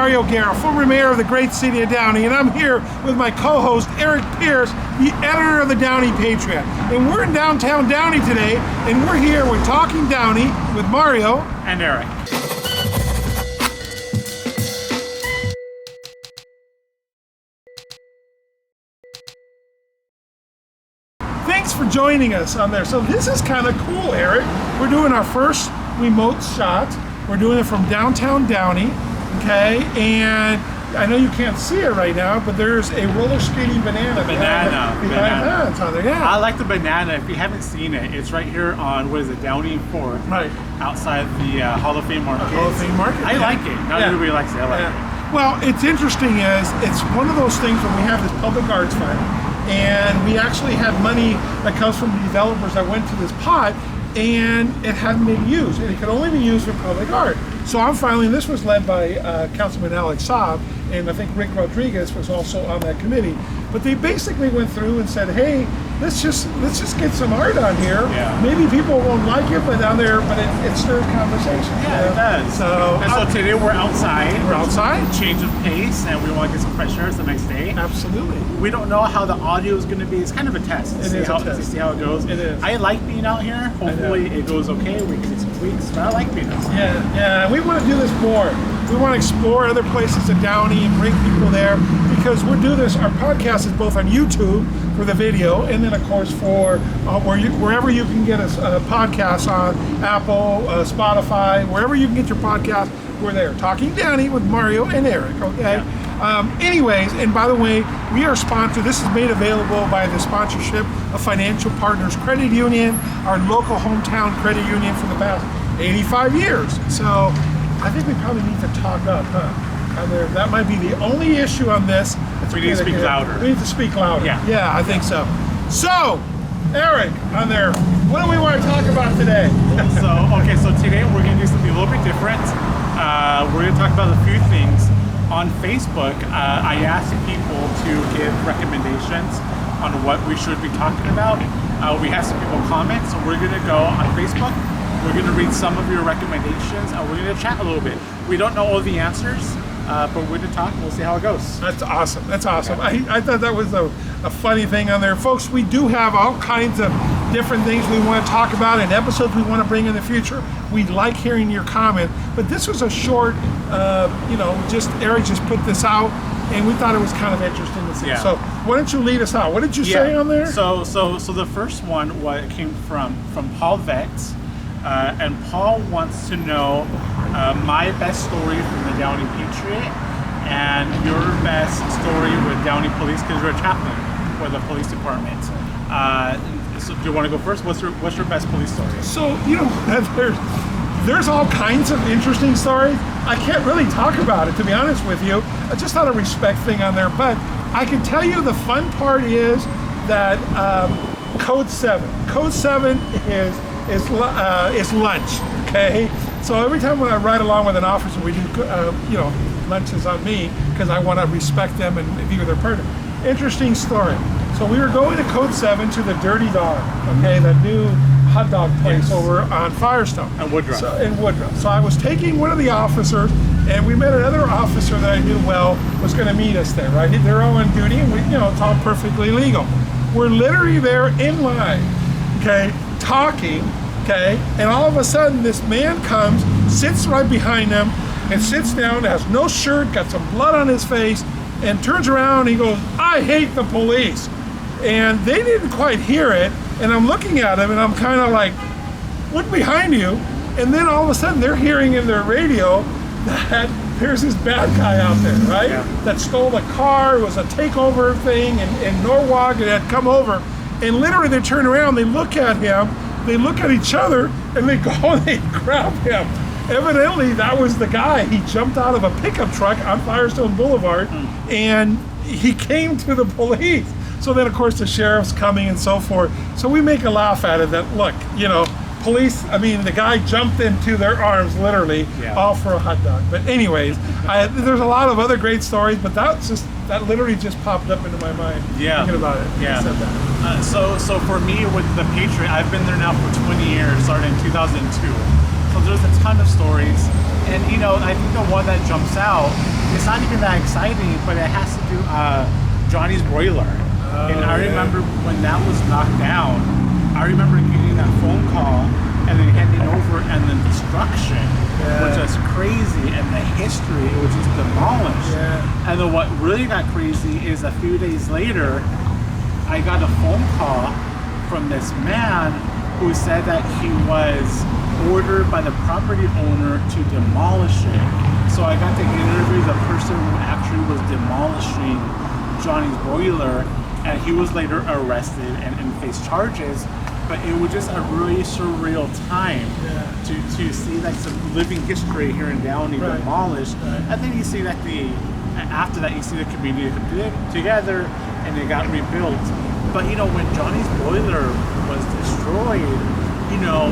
Mario Guerra, former mayor of the great city of Downey, and I'm here with my co-host Eric Pierce, the editor of the Downey Patriot. And we're in downtown Downey today, and we're here with Talking Downey with Mario and Eric. Thanks for joining us on there. So this is kind of cool, Eric. We're doing our first remote shot. We're doing it from downtown Downey, okay? And I know you can't see it right now, but there's a roller skating banana behind Hans on there. Yeah. I like the banana. If you haven't seen it, it's right here on, what is it, Downey 4th, right outside the Hall of Fame Market. Hall of Fame Market. I like it. Not everybody likes it. I like it. Well, it's interesting is it's one of those things when we have this public arts fund, and we actually had money that comes from developers that went to this pot, and it hadn't been used, and it could only be used for public art. So I'm filing, this was led by Councilman Alex Saab, and I think Rick Rodriguez was also on that committee. But they basically went through and said, hey, let's just get some art on here. Yeah. Maybe people won't like it, but down there, but it stirs conversation. Yeah, it does. So today we're outside. We're outside. Change of pace, and we want to get some fresh air the next day. Absolutely. We don't know how the audio is going to be. It's kind of a test to see how it goes. It is. I like being out here. Hopefully it goes okay. We can get some tweaks, but I like being outside. Yeah. We want to do this more. We want to explore other places in Downey and bring people there, because we'll do this. Our podcast is both on YouTube for the video, and then of course for wherever you can get a podcast on Apple, Spotify, wherever you can get your podcast, we're there. Talking Downey with Mario and Eric. Okay. Yeah. Anyways, and by the way, we are sponsored. This is made available by the sponsorship of Financial Partners Credit Union, our local hometown credit union for the past 85 years. So I think we probably need to talk up, that might be the only issue on this. We need to speak louder. We need to speak louder. Yeah, I think so. So, Eric, on there, what do we want to talk about today? So today we're going to do something a little bit different. We're going to talk about a few things. On Facebook, I asked people to give recommendations on what we should be talking about. We had some people comment, so we're going to go on Facebook. We're going to read some of your recommendations, and we're going to chat a little bit. We don't know all the answers, but we're going to talk, and we'll see how it goes. That's awesome. I thought that was a funny thing on there. Folks, we do have all kinds of different things we want to talk about and episodes we want to bring in the future. We like hearing your comment, but this was a short, Eric just put this out, and we thought it was kind of interesting to see. Yeah. So why don't you lead us out? What did you say on there? So the first one came from Paul Vetz. And Paul wants to know my best story from the Downey Patriot and your best story with Downey Police, because you're a chaplain for the police department. So do you want to go first? What's your best police story? So, there's all kinds of interesting stories. I can't really talk about it, to be honest with you. Just out of respect thing on there. But I can tell you the fun part is that Code 7. Code 7 is lunch, okay? So every time when I ride along with an officer, we do, lunches on me, because I want to respect them and view their person. Interesting story. So we were going to Code 7 to the Dirty Dog, okay, that new hot dog place over on Firestone. And Woodruff. So I was taking one of the officers, and we met another officer that I knew well was going to meet us there, right? They're all on duty, and it's all perfectly legal. We're literally there in line, okay, talking, okay, and all of a sudden this man comes, sits right behind them, and sits down, has no shirt, got some blood on his face, and turns around and he goes, I hate the police. And they didn't quite hear it, and I'm looking at him and I'm kind of like, look behind you, and then all of a sudden they're hearing in their radio that there's this bad guy out there, right? Yeah. That stole the car. It was a takeover thing in Norwalk, and had come over. And literally they turn around, they look at him, they look at each other, and they go and they grab him. Evidently that was the guy. He jumped out of a pickup truck on Firestone Boulevard, and he came to the police. So then of course the sheriff's coming and so forth. So we make a laugh at it that, look, police, the guy jumped into their arms literally, all for a hot dog. But anyways, there's a lot of other great stories, but that literally just popped up into my mind thinking about it. Yeah. Said that. So for me with the Patriot, I've been there now for 20 years, started in 2002. So there's a ton of stories. And you know, I think the one that jumps out, it's not even that exciting, but it has to do Johnny's boiler. And I remember when that was knocked down, I remember getting that phone call and then handing over, and the destruction was just crazy, and the history, it was just demolished. And then what really got crazy is a few days later, I got a phone call from this man who said that he was ordered by the property owner to demolish it. So I got to interview the person who actually was demolishing Johnny's boiler, and he was later arrested and faced charges. But it was just a really surreal time to see like some living history here in Downey demolished. And then you see that after that you see the community come together and it got rebuilt. But you know, when Johnny's boiler was destroyed, you know,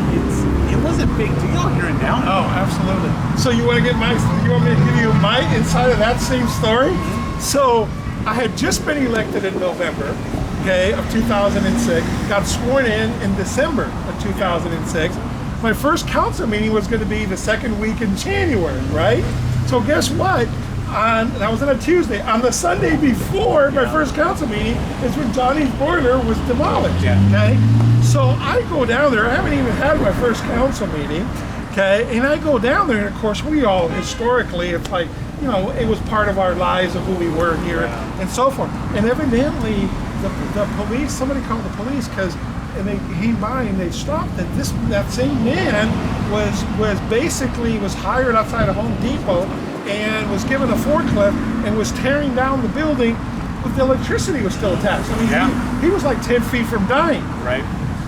it was a big deal here in Downey. Oh, absolutely. So you want me to give you my inside of that same story? So I had just been elected in November, of 2006, got sworn in December of 2006. My first council meeting was going to be the second week in January, right? So guess what? That was on a Tuesday. On the Sunday before my first council meeting is when Johnny's boiler was demolished. Okay, so I go down there. I haven't even had my first council meeting. Okay, and I go down there, and of course, we all historically, it's like, you know, it was part of our lives of who we were here and so forth. And evidently, the police, somebody called the police because they came by and they stopped it. That same man was basically hired outside of Home Depot and was given a forklift and was tearing down the building, but the electricity was still attached. I mean, he was like 10 feet from dying. Right.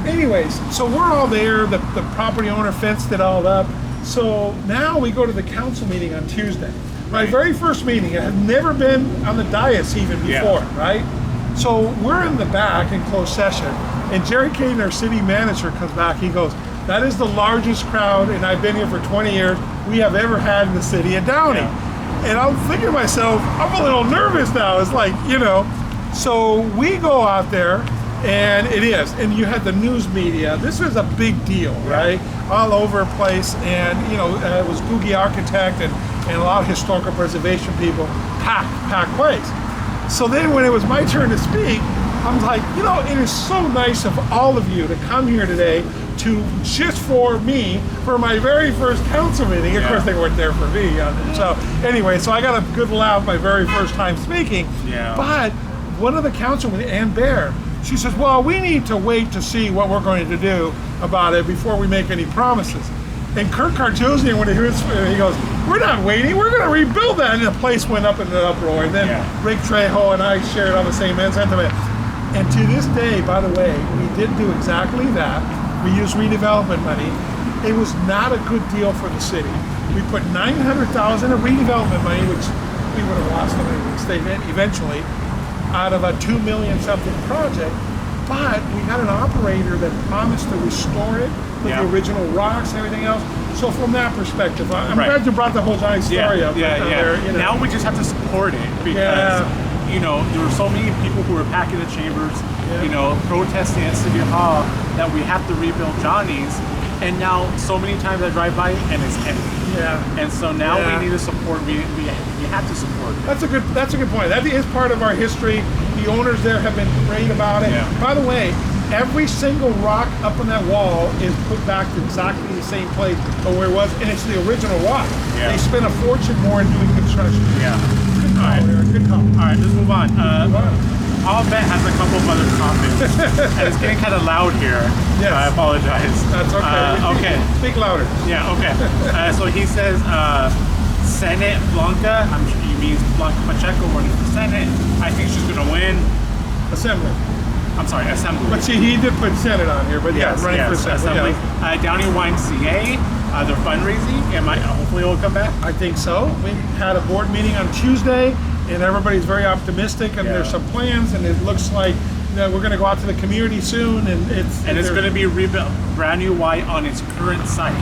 Anyways, so we're all there. The property owner fenced it all up. So now we go to the council meeting on Tuesday. My very first meeting. I had never been on the dais even before, right? So we're in the back in closed session, and Jerry Kane, our city manager, comes back. He goes, "That is the largest crowd, and I've been here for 20 years, we have ever had in the city of Downey." And I'm thinking to myself, I'm a little nervous now. It's like, you know, so we go out there, and it is. And you had the news media. This was a big deal, right? All over the place. And, you know, it was Googie Architect and a lot of historical preservation people, packed place. So then when it was my turn to speak, I was like, you know, it is so nice of all of you to come here today to just for me, for my very first council meeting. Of course, they weren't there for me. So anyway, so I got a good laugh my very first time speaking. But one of the councilmen, Ann Baer, she says, well, we need to wait to see what we're going to do about it before we make any promises. And Kirk Cartosian, when he hears, he goes, we're not waiting, we're going to rebuild that. And the place went up in an uproar. And then Rick Trejo and I shared on the same sentiment. And to this day, by the way, we did do exactly that. We used redevelopment money. It was not a good deal for the city. We put $900,000 of redevelopment money, which we would have lost on the state eventually, out of a $2 million something project. But we got an operator that promised to restore it with the original rocks and everything else. So from that perspective, I'm glad you brought the whole Johnny story up. There, you know. Now we just have to support it because you know, there were so many people who were packing the chambers, you know, protesting at City Hall that we have to rebuild Johnny's. And now so many times I drive by and it's empty. And so now we need to support. We have to support it. That's a good point. That is part of our history. The owners there have been great about it. By the way, every single rock up on that wall is put back to exactly the same place or where it was, and it's the original rock. They spent a fortune more in doing construction. Good call, Eric. Good call. All right, let's move on. Olivet has a couple of other topics, and it's getting kind of loud here. I apologize. That's okay. Speak louder. So he says, Senate Blanca, I'm sure he means Blanca Pacheco running for Senate. I think she's going to win. Assembly. I'm sorry, Assembly. But see, he did put Senate on here, but running for Assembly. Downey YMCA, they're fundraising. Hopefully it'll come back. I think so. We had a board meeting on Tuesday, and everybody's very optimistic, and there's some plans, and it looks like we're going to go out to the community soon, and it's going to be rebuilt brand new white on its current site.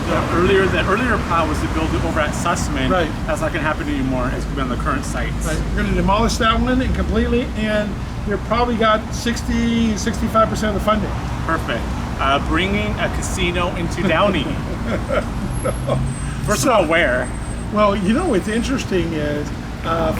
The earlier plan was to build it over at Sussman. That's not going to happen anymore. It's going to be on the current site. We're going to demolish that one and completely, and they've probably got 65% of the funding. Perfect. Bringing a casino into Downey. First of all, where? Well, you know what's interesting is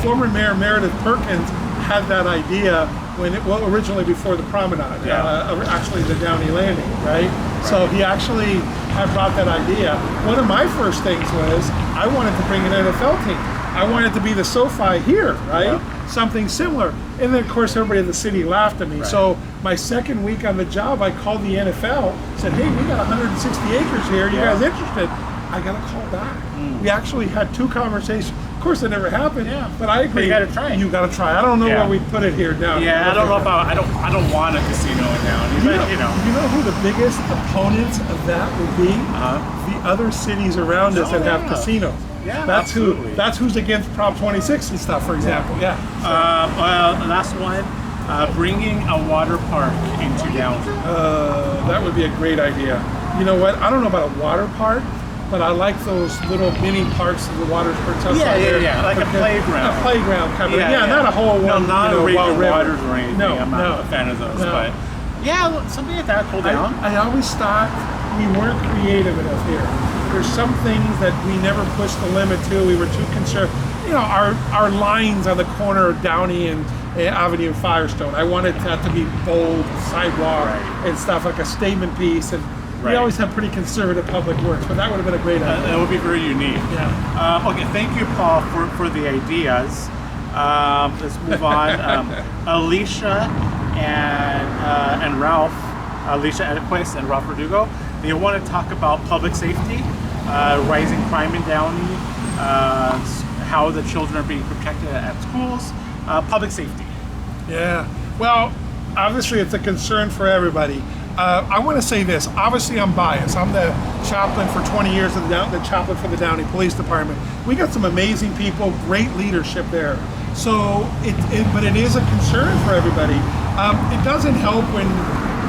former Mayor Meredith Perkins had that idea originally before the promenade, actually the Downey Landing, right? So he actually had brought that idea. One of my first things was I wanted to bring an NFL team. I wanted to be the SoFi here, right? Yeah. Something similar. And then of course everybody in the city laughed at me. Right. So my second week on the job, I called the NFL, said, hey, we got 160 acres here. You guys interested? I got a call back. We actually had 2 conversations. Of course, it never happened. Yeah. But I agree. But you got to try. You got to try. I don't know where we put it here now. Yeah, I don't know if I don't want a casino in Downey, but You know who the biggest opponents of that would be? The other cities around us that have casinos. Yeah, that's absolutely. That's who's against Prop 26 and stuff, for example. Yeah. Well, last one, bringing a water park into Downey. That would be a great idea. You know what? I don't know about a water park, but I like those little mini parks of the water parks outside there. Yeah, like a playground. A playground kind of. Yeah, not a whole no, one. not you know, Raging river. Waters or anything. No, I'm not a fan of those, but yeah, something like that. Cool down. I always thought we weren't creative enough here. There's some things that we never pushed the limit to. We were too concerned. You know, our lines on the corner of Downey and Avenue and Firestone. I wanted that to be bold, sidewalk and stuff, like a statement piece. And we always have pretty conservative public works, but that would have been a great idea. That would be very unique. Yeah. Okay, thank you, Paul, for the ideas. Let's move on. Alicia and Ralph, Alicia Edquist and Ralph Verdugo, they want to talk about public safety, rising crime in Downey, how the children are being protected at schools, public safety. Yeah. Well, obviously it's a concern for everybody. I want to say this. Obviously, I'm biased. I'm the chaplain for 20 years, the chaplain for the Downey Police Department. We got some amazing people, great leadership there. So, but it is a concern for everybody. It doesn't help when,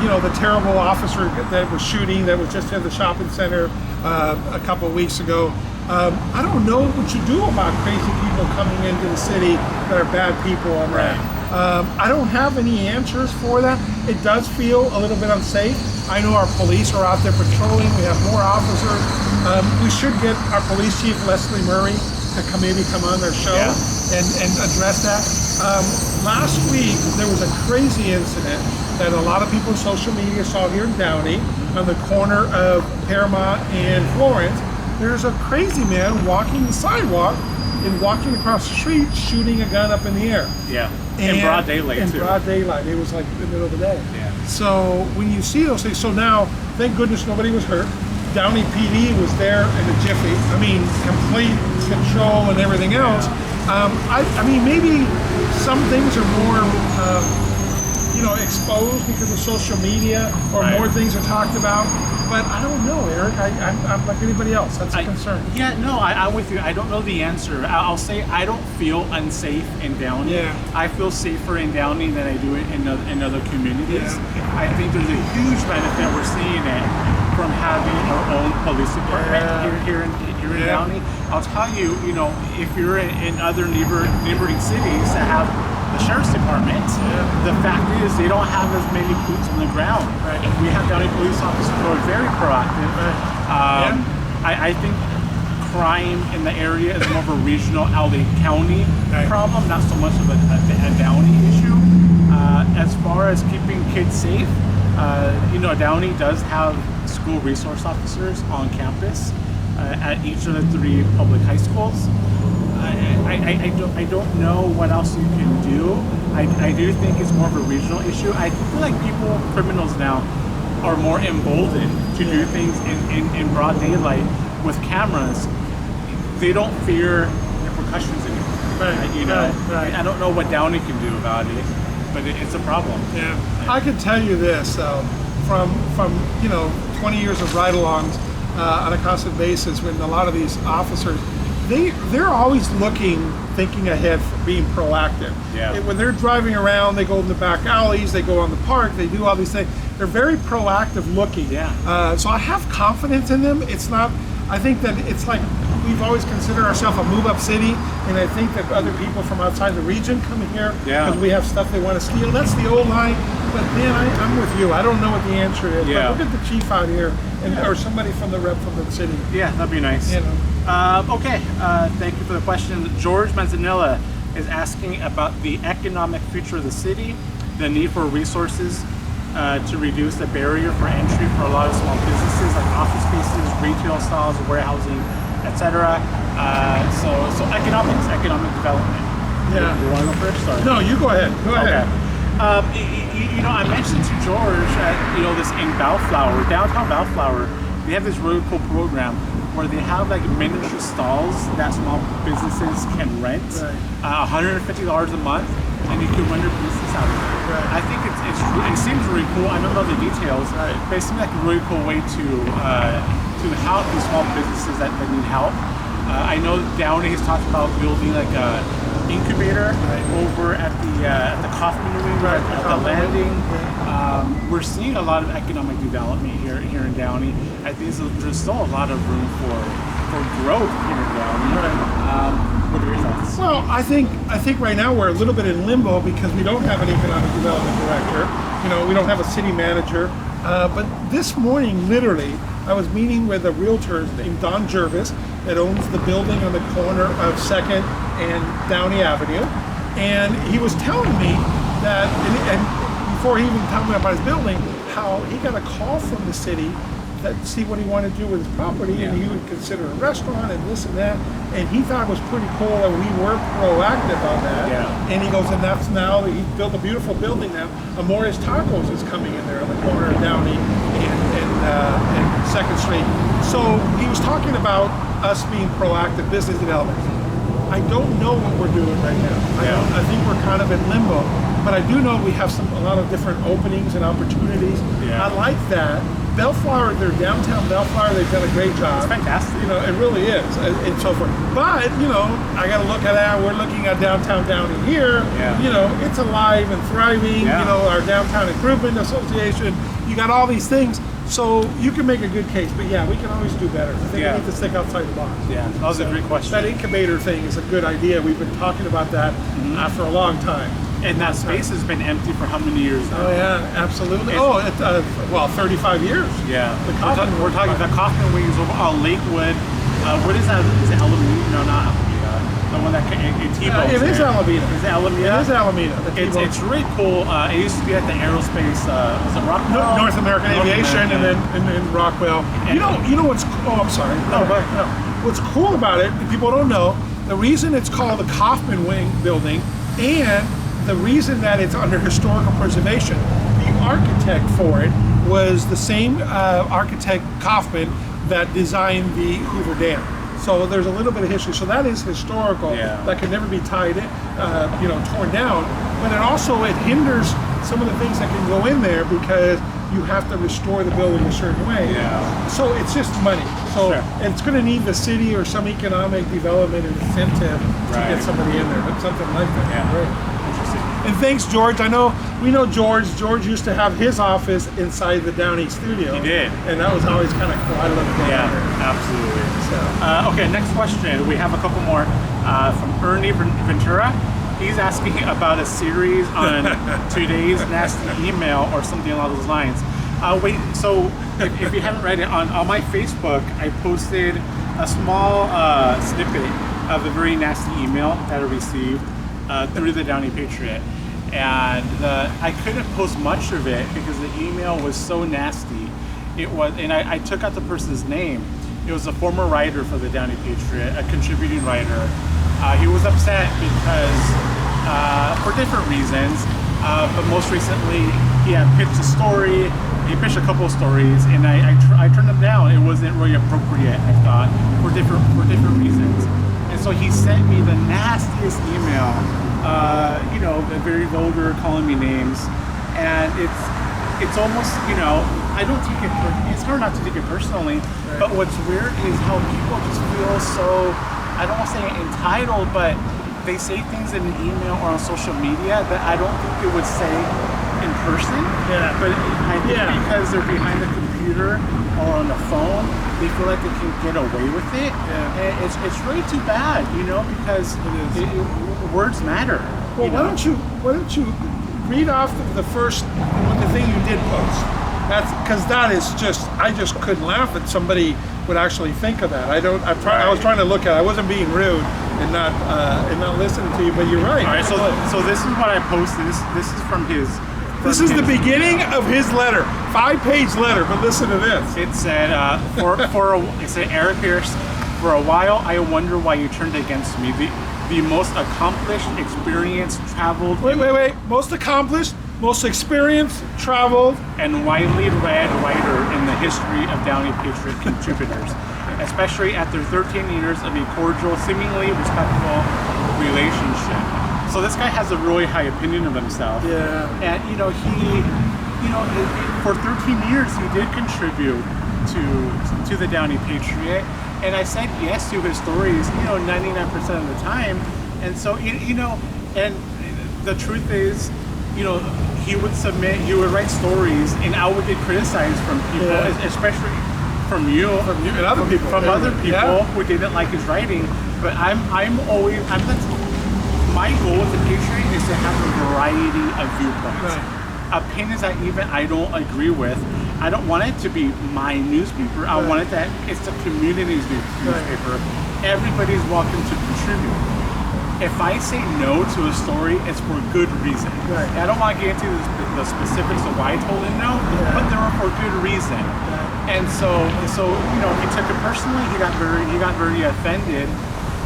you know, the terrible officer that was shooting, that was just in the shopping center a couple of weeks ago. I don't know what you do about crazy people coming into the city that are bad people on that. I don't have any answers for that. It does feel a little bit unsafe. I know our police are out there patrolling. We have more officers. We should get our police chief, Leslie Murray, to maybe come on their show and address that. Last week, there was a crazy incident that a lot of people in social media saw here in Downey on the corner of Paramount and Florence. There's a crazy man walking the sidewalk and walking across the street, shooting a gun up in the air. Yeah. In broad daylight, in too. broad daylight. It was like the middle of the day. Yeah. So when you see those things, so now, thank goodness nobody was hurt. Downey PD was there in a jiffy. I mean, complete control and everything else. I mean, maybe some things are more, you know, exposed because of social media, or more things are talked about. But I don't know, Eric. I'm like anybody else. That's a concern. Yeah, no, I'm with you. I don't know the answer. I'll say I don't feel unsafe in Downey. Yeah. I feel safer in Downey than I do in other communities. Yeah. I think there's a huge benefit we're seeing it from having our own police department here in Downey. I'll tell you, you know, if you're in other neighboring cities that have the sheriff's department, the fact is they don't have as many boots on the ground. We have Downey police officers who are very proactive. I think crime in the area is more of a regional LA County problem, not so much of a Downey issue. As far as keeping kids safe, you know, Downey does have school resource officers on campus at each of the 3 public high schools. I don't know what else you can do. I do think it's more of a regional issue. I feel like criminals now, are more emboldened to do things in broad daylight with cameras. They don't fear repercussions anymore. You know, I don't know what Downey can do about it, but it's a problem. Yeah, I can tell you this from you know 20 years of ride-alongs on a constant basis. When a lot of these officers, they're always thinking ahead, for being proactive. Yeah. When they're driving around, they go in the back alleys, they go on the park, they do all these things. They're very proactive looking. Yeah. So I have confidence in them. It's not. I think that it's like we've always considered ourselves a move-up city, and I think that other people from outside the region come here because we have stuff they want to steal. That's the old line. But man, I'm with you. I don't know what the answer is. Yeah. But look at the chief out here, or somebody from the city. Yeah, that'd be nice. You know. Okay, thank you for the question. George Manzanilla is asking about the economic future of the city, the need for resources to reduce the barrier for entry for a lot of small businesses like office spaces, retail stalls, warehousing, etc. So economic development. Yeah. You want to go first? Or? No, you go ahead. Go ahead. I mentioned to George, this in Bellflower, downtown Bellflower, they have this really cool program where they have like miniature stalls that small businesses can rent, $150 a month, and you can run your business out of it. Right. I think it seems really cool. I don't know the details, but it seems like a really cool way to help these small businesses that need help. I know Downey has talked about building like a incubator over at the Kaufman Wing, at the landing. We're seeing a lot of economic development here in Downey. I think there's still a lot of room for growth here in Downey. What are your thoughts? Well, I think right now we're a little bit in limbo because we don't have an economic development director. We don't have a city manager. But this morning, literally, I was meeting with a realtor named Don Jervis that owns the building on the corner of 2nd and Downey Avenue. And he was telling me that, and before he even told me about his building, how he got a call from the city to see what he wanted to do with his property, and he would consider a restaurant and this and that. And he thought it was pretty cool that we were proactive on that. Yeah. And he goes, and that's now, he built a beautiful building now. Amores Tacos is coming in there on the corner of Downey and 2nd Street. So he was talking about us being proactive business development. I don't know what we're doing right now. I think we're kind of in limbo, but I do know we have a lot of different openings and opportunities. Yeah. I like that. Bellflower, they're downtown Bellflower, they've done a great job. It's fantastic. It really is, and so forth. But, I got to look at that. We're looking at Downtown Downey here. Yeah. It's alive and thriving. Yeah. Our Downtown Improvement Association. You got all these things. So you can make a good case, but yeah, we can always do better. I think we need to think outside the box. Yeah, that was a great question. That incubator thing is a good idea. We've been talking about that for a long time. And that space has been empty for how many years now? Oh yeah, absolutely. 35 years. Yeah. We're talking about Kaufman Wings over on Lakewood. What is that? Is it Alameda? No, not Alameda. The one that T-Bones. It is Alameda. Is it Alameda? It is Alameda. It's really cool. It used to be at the aerospace. Was it Rockwell? North American Aviation, and then Rockwell. And you know what's? Oh, I'm sorry. No, go ahead. No. What's cool about it? People don't know the reason it's called the Kaufman Wing building, and the reason that it's under historical preservation. The architect for it was the same architect Kaufman that designed the Hoover Dam. So there's a little bit of history. So that is historical. Yeah. That can never be tied in, torn down. But it hinders some of the things that can go in there because you have to restore the building a certain way. Yeah. So it's just money. So Sure. it's going to need the city or some economic development incentive to get somebody in there. But something like that. Yeah. Great. Interesting. And thanks, George. We know George. George used to have his office inside the Downey studio. He did. And that was always kind of cool. I love going Yeah, there. absolutely. So. Okay, next question. We have a couple more from Ernie Ventura. He's asking about a series on today's nasty email or something along those lines. So if you haven't read it, on my Facebook, I posted a small snippet of a very nasty email that I received through the Downey Patriot. And I couldn't post much of it because the email was so nasty. And I took out the person's name. It was a former writer for the Downey Patriot, a contributing writer. He was upset because, for different reasons, but most recently he had pitched a story. He pitched a couple of stories, and I turned them down. It wasn't really appropriate, I thought, for different reasons. And so he sent me the nastiest email. Very vulgar, calling me names, and it's almost, I don't take it. It's hard not to take it personally, right. But what's weird is how people just feel so, I don't want to say entitled, but they say things in an email or on social media that I don't think they would say in person. Yeah. But I think because they're behind the computer or on the phone, they feel like they can get away with it. Yeah. And it's really too bad, because words matter. Well, why don't you read off the first the thing you did post? That's because that is just, I just couldn't laugh that somebody would actually think of that. I was trying to look at it. I wasn't being rude and not listening to you, but you're right. All right, so this is what I posted. This is from his. This is the beginning of his letter, 5-page letter. But listen to this. It said, it said, Eric Pierce. For a while, I wonder why you turned against me. The most accomplished, experienced, traveled. Wait. Most accomplished, most experienced, traveled, and widely read writer in the history of Downey Patriot contributors, especially after 13 years of a cordial, seemingly respectful relationship. So this guy has a really high opinion of himself. Yeah. And for 13 years he did contribute to the Downey Patriot. And I said yes to his stories, 99% of the time. And so, and the truth is, he would write stories, and I would get criticized from people, especially from you and other people, who didn't like his writing. But my goal with the Patriot is to have a variety of viewpoints. Right. Opinions I don't agree with. I don't want it to be my newspaper. I want it that it's the community's newspaper. Everybody's welcome to contribute. If I say no to a story, it's for good reason. Right. I don't want to get into the specifics of why I told him no, but they were for good reason. And so he took it personally. He got very offended.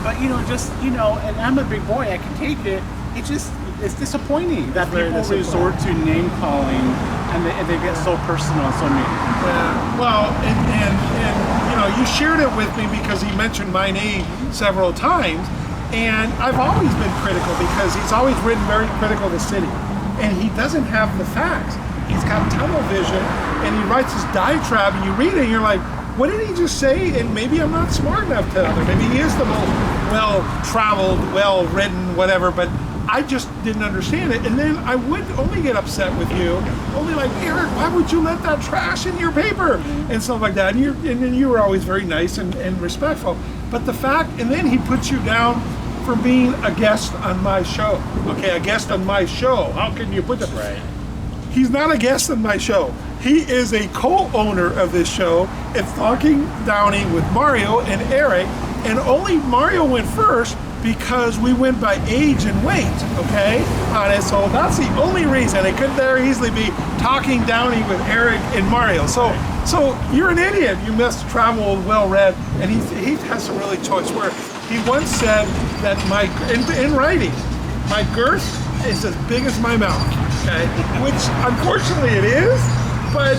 But and I'm a big boy. I can take it. It's disappointing that people resort to name calling and they get so personal and so mean. Well, and you shared it with me because he mentioned my name several times, and I've always been critical because he's always written very critical of the city, and he doesn't have the facts. He's got tunnel vision, and he writes his diatribe, and you read it, and you're like, what did he just say? And maybe I'm not smart enough to other. Maybe he is the most well-traveled, well-written, whatever, but I just didn't understand it. And then I would only get upset with you, only like, Eric, why would you let that trash in your paper? And stuff like that. And then you were always very nice and respectful. But the fact, and then he puts you down for being a guest on my show. Okay, a guest on my show. How can you put that? Right. He's not a guest on my show. He is a co-owner of this show. It's Downtown Downey with Mario and Eric. And only Mario went first because we went by age and weight, okay, on it. So that's the only reason. It could very easily be Talking Downey with Eric and Mario. So you're an idiot. You must travel well-read. And he has some really choice where he once said that in writing, my girth is as big as my mouth, okay? Which unfortunately it is, but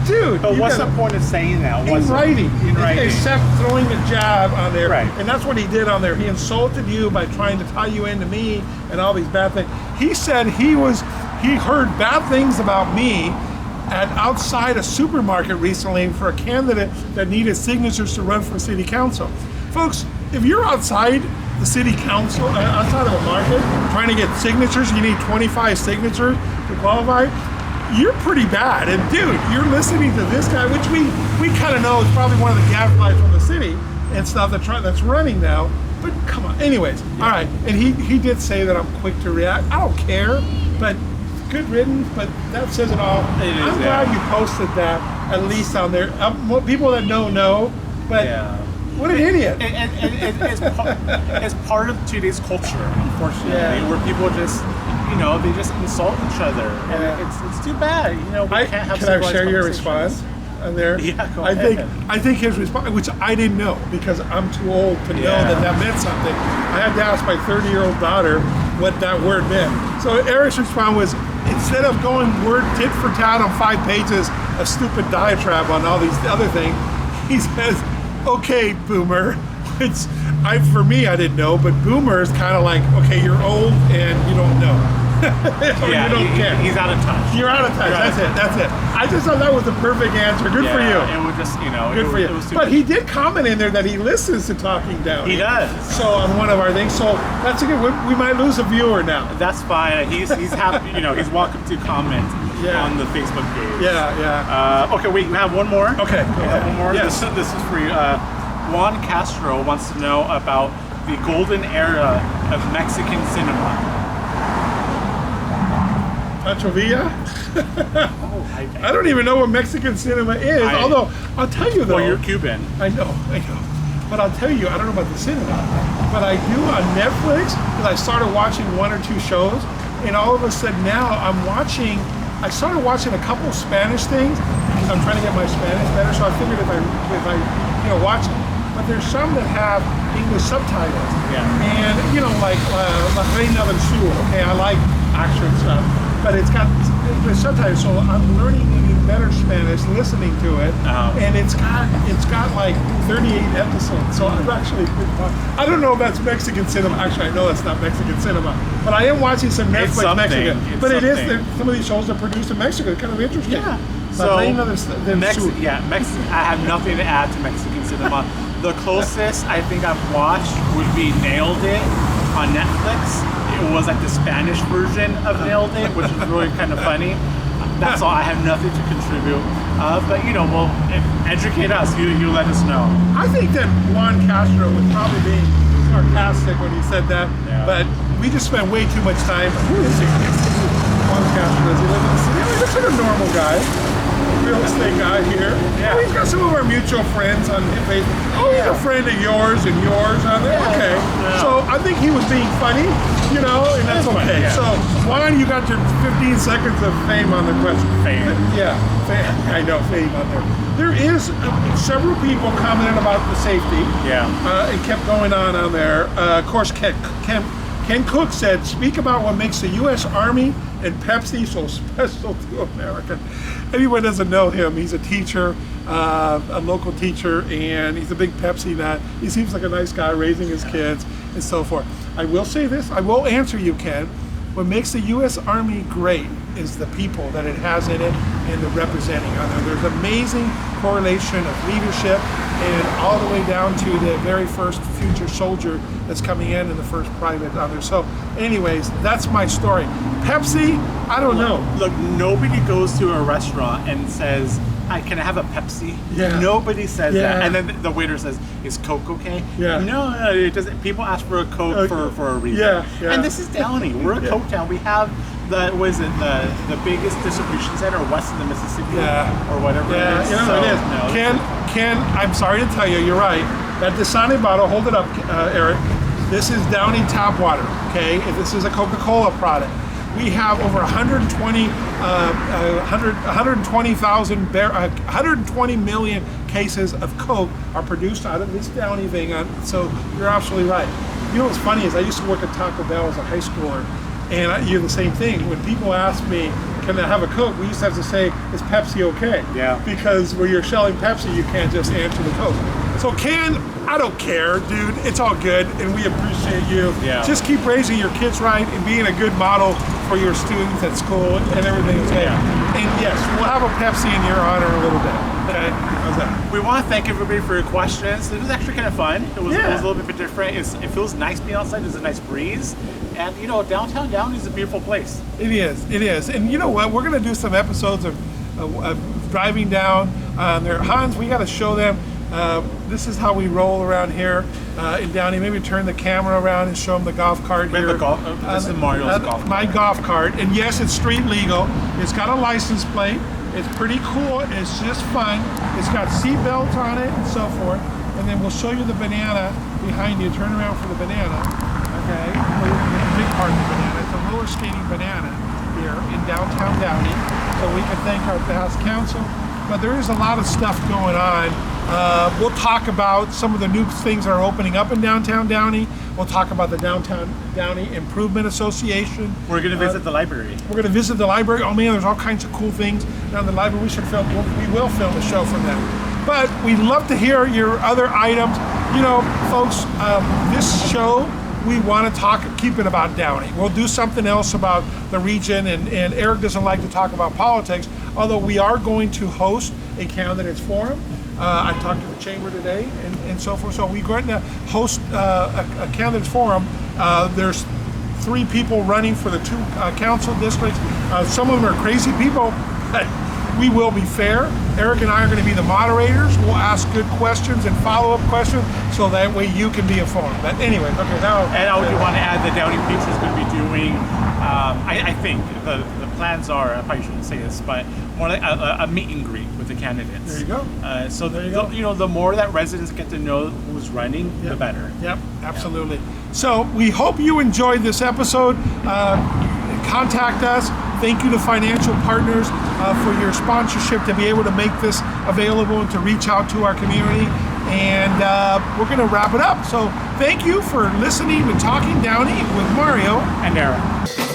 dude. But what's the point of saying that? In writing. Except throwing a jab on there. Right. And that's what he did on there. He insulted you by trying to tie you into me and all these bad things. He said he heard bad things about me outside a supermarket recently for a candidate that needed signatures to run for city council. Folks, if you're outside the city council, outside of a market, trying to get signatures, you need 25 signatures to qualify. You're pretty bad. And dude, you're listening to this guy, which we kind of know is probably one of the gadflies from the city and stuff that's running now. But come on. Anyways, all right. And he did say that I'm quick to react. I don't care, but good riddance. But that says it all. I'm glad you posted that at least on there. People that know, but what an idiot. It's part of today's culture, unfortunately, where people just they just insult each other, and it's too bad. We can't have. Can I share your response on there? Yeah, go ahead. I think his response, which I didn't know because I'm too old to know that meant something. I had to ask my 30-year-old daughter what that word meant. So Eric's response was, instead of going word tit for tat on 5 pages of stupid diatribe on all these other things, he says, "Okay, boomer," which for me I didn't know, but boomer is kind of like, okay, you're old and you don't know. You don't care. He's out of touch. You're out of touch. That's it. I just thought that was the perfect answer. Good for you. It was just, good for you. But he did comment in there that he listens to Talking Downey. He does. So on one of our things. So that's a good. We might lose a viewer now. That's fine. He's happy. He's welcome to comment on the Facebook page. Yeah. Okay, we have one more. Okay. We have one more. Yes. This is for you. Juan Castro wants to know about the golden era of Mexican cinema. Pancho Villa. Oh, I don't even know what Mexican cinema is. Although I'll tell you though. Well, you're Cuban. I know. But I'll tell you, I don't know about the cinema, but I do on Netflix because I started watching 1 or 2 shows, and all of a sudden now I started watching a couple Spanish things because I'm trying to get my Spanish better. So I figured if I watch it, but there's some that have English subtitles. Yeah. And like La Reina del Sur. Okay, I like action stuff, but it's got the subtitles, so I'm learning even better Spanish listening to it. And it's got like 38 episodes. So I've actually I don't know if that's Mexican cinema. Actually, I know that's not Mexican cinema, but I am watching some Netflix Mexican. But it is some of these shows are produced in Mexico. It's kind of interesting. Yeah. So I have nothing to add to Mexican cinema. The closest I think I've watched would be Nailed It on Netflix. It was like the Spanish version of Nailed It, which is really kind of funny. That's all. I have nothing to contribute. But educate us. You let us know. I think that Juan Castro was probably being sarcastic when he said that. Yeah. But we just spent way too much time. Who is he? Juan Castro. Does he live in the city? He looks like a normal guy. Real estate guy here. Yeah. He's got some of our mutual friends on Facebook. Oh, he's a friend of yours and yours on there. Yeah. Okay. Yeah. So I think he was being funny, and that's okay. Yeah. So Juan, you got your 15 seconds of fame on the question. Fame. Yeah. I know, fame on there. There is several people commenting about the safety. Yeah. It kept going on there. Of course, Ken Cook said, speak about what makes the U.S. Army and Pepsi so special to America. Anyone doesn't know him, he's a teacher, a local teacher, and he's a big Pepsi nut. He seems like a nice guy raising his kids and so forth. I will say this, I will answer you, Ken. What makes the U.S. Army great is the people that it has in it and the representing on there. There's amazing correlation of leadership and all the way down to the very first future soldier that's coming in and the first private on there. So anyways, that's my story. Pepsi, I don't know. Look, nobody goes to a restaurant and says, "Hi, can I have a Pepsi?" Yeah. Nobody says that. And then the waiter says, "Is Coke okay?" Yeah. No, it doesn't. People ask for a Coke for a reason. Yeah. And this is Downey. We're a Coke town. We have the biggest distribution center west of the Mississippi or whatever it is. Yeah, it is. Ken, I'm sorry to tell you, you're right. That Dasani bottle, hold it up, Eric. This is Downey tap water, okay? This is a Coca-Cola product. We have over 120 million cases of Coke are produced out of this Downey thing. So you're absolutely right. You know what's funny is I used to work at Taco Bell as a high schooler, and I hear the same thing. When people ask me, can I have a Coke? We used to have to say, is Pepsi okay? Yeah. Because when you're selling Pepsi, you can't just answer the Coke. So Ken, I don't care, dude. It's all good, and we appreciate you. Yeah. Just keep raising your kids right and being a good model for your students at school and everything. Yeah. And yes, we'll have a Pepsi in your honor a little bit. Okay? How's that? We want to thank everybody for your questions. It was actually kind of fun. It was a little bit different. It feels nice being outside. There's a nice breeze. And, Downtown Downey is a beautiful place. It is. And you know what? We're going to do some episodes of driving down there. Hans, we got to show them. This is how we roll around here in Downey. Maybe turn the camera around and show them the golf cart here. This is Mario's golf cart. My golf cart. And yes, it's street legal. It's got a license plate. It's pretty cool. It's just fun. It's got seat belts on it and so forth. And then we'll show you the banana behind you. Turn around for the banana. Okay. Well, you're going to get a big part of the banana. It's a roller skating banana here in Downtown Downey. So we can thank our past council. But there is a lot of stuff going on. We'll talk about some of the new things that are opening up in Downtown Downey. We'll talk about the Downtown Downey Improvement Association. We're going to visit the library. We're going to visit the library. Oh man, there's all kinds of cool things down the library. We will film a show from them. But we'd love to hear your other items. Folks, this show, we want to keep it about Downey. We'll do something else about the region, and Eric doesn't like to talk about politics, although we are going to host a candidates forum. I talked to the chamber today and so forth. So we're going to host a candidates forum. There's 3 people running for the 2 council districts. Some of them are crazy people. We will be fair. Eric and I are going to be the moderators. We'll ask good questions and follow-up questions so that way you can be informed. But anyway, okay, now... And I would want to add that Downey Pizza is going to be doing, I think the plans are, I probably shouldn't say this, but more like a meet and greet with the candidates. There you go. So there you go. You know, the more that residents get to know who's running, the better. Yep, absolutely. So we hope you enjoyed this episode. Contact us. Thank you to financial partners for your sponsorship to be able to make this available and to reach out to our community. And we're going to wrap it up. So thank you for listening to Talking Downey with Mario And Eric.